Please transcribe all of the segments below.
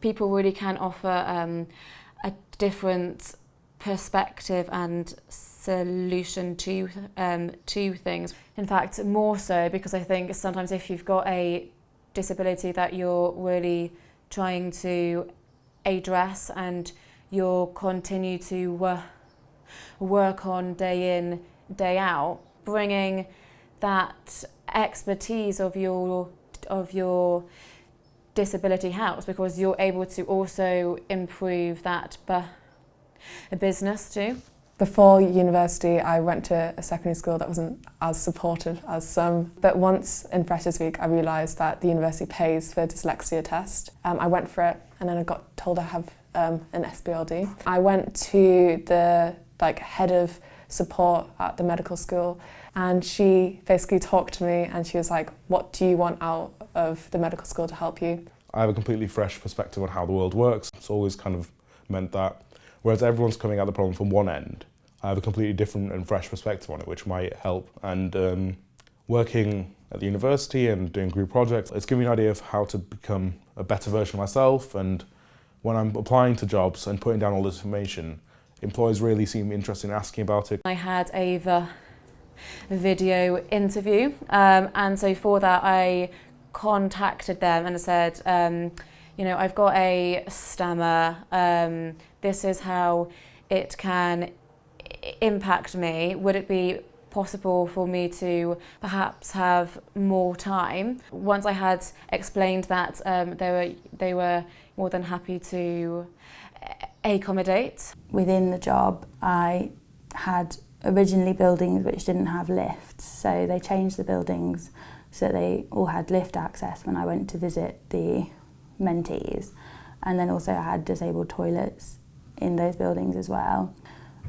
people really can offer a different perspective and solution to things. In fact, more so because I think sometimes if you've got a disability that you're really trying to address and you'll continue to work on day in, day out, bringing that expertise of your disability helps, because you're able to also improve that business too. Before university, I went to a secondary school that wasn't as supportive as some. But once in Freshers Week, I realised that the university pays for a dyslexia test. I went for it, and then I got told I have an SBLD. I went to the head of support at the medical school, and she basically talked to me, and she was like, "What do you want out of the medical school to help you?" I have a completely fresh perspective on how the world works. It's always kind of meant that whereas everyone's coming at the problem from one end, I have a completely different and fresh perspective on it, which might help. And working at the university and doing group projects, it's given me an idea of how to become a better version of myself. And when I'm applying to jobs and putting down all this information, employers really seem interested in asking about it. I had a video interview, and so for that I contacted them and said, I've got a stammer, this is how it can impact me. Would it be possible for me to perhaps have more time? Once I had explained that, they were more than happy to accommodate. Within the job, I had originally buildings which didn't have lifts, so they changed the buildings so that they all had lift access when I went to visit the mentees, and then also I had disabled toilets in those buildings as well.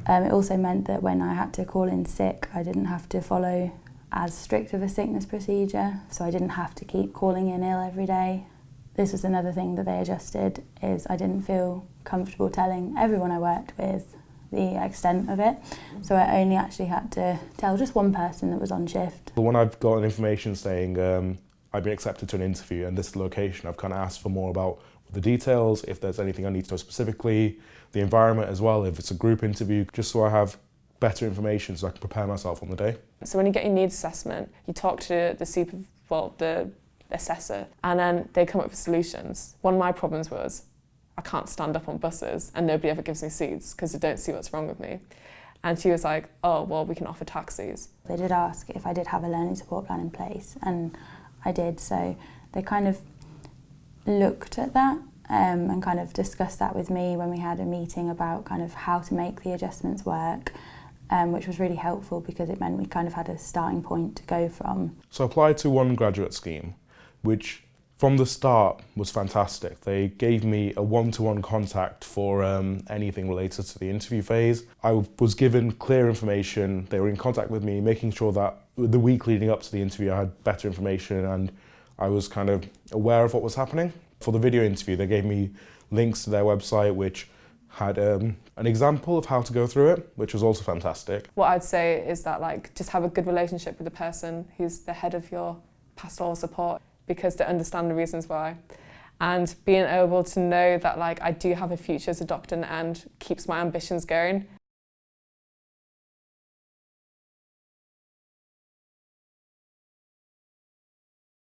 It also meant that when I had to call in sick, I didn't have to follow as strict of a sickness procedure, so I didn't have to keep calling in ill every day. This was another thing that they adjusted, is I didn't feel comfortable telling everyone I worked with the extent of it, so I only actually had to tell just one person that was on shift. But when I've got information saying I've been accepted to an interview and this location, I've kind of asked for more about the details, if there's anything I need to know specifically, the environment as well, if it's a group interview, just so I have better information so I can prepare myself on the day. So when you get your needs assessment, you talk to the assessor, and then they come up with solutions. One of my problems was I can't stand up on buses and nobody ever gives me seats because they don't see what's wrong with me. And she was like, "Oh, well, we can offer taxis." They did ask if I did have a learning support plan in place, and I did, so they kind of looked at that and kind of discussed that with me when we had a meeting about kind of how to make the adjustments work, which was really helpful because it meant we kind of had a starting point to go from. So I applied to one graduate scheme, which from the start was fantastic. They gave me a one-to-one contact for anything related to the interview phase. I was given clear information. They were in contact with me, making sure that the week leading up to the interview I had better information and I was kind of aware of what was happening. For the video interview, they gave me links to their website which had an example of how to go through it, which was also fantastic. What I'd say is that just have a good relationship with the person who's the head of your pastoral support, because they understand the reasons why. And being able to know that I do have a future as a doctor and keeps my ambitions going.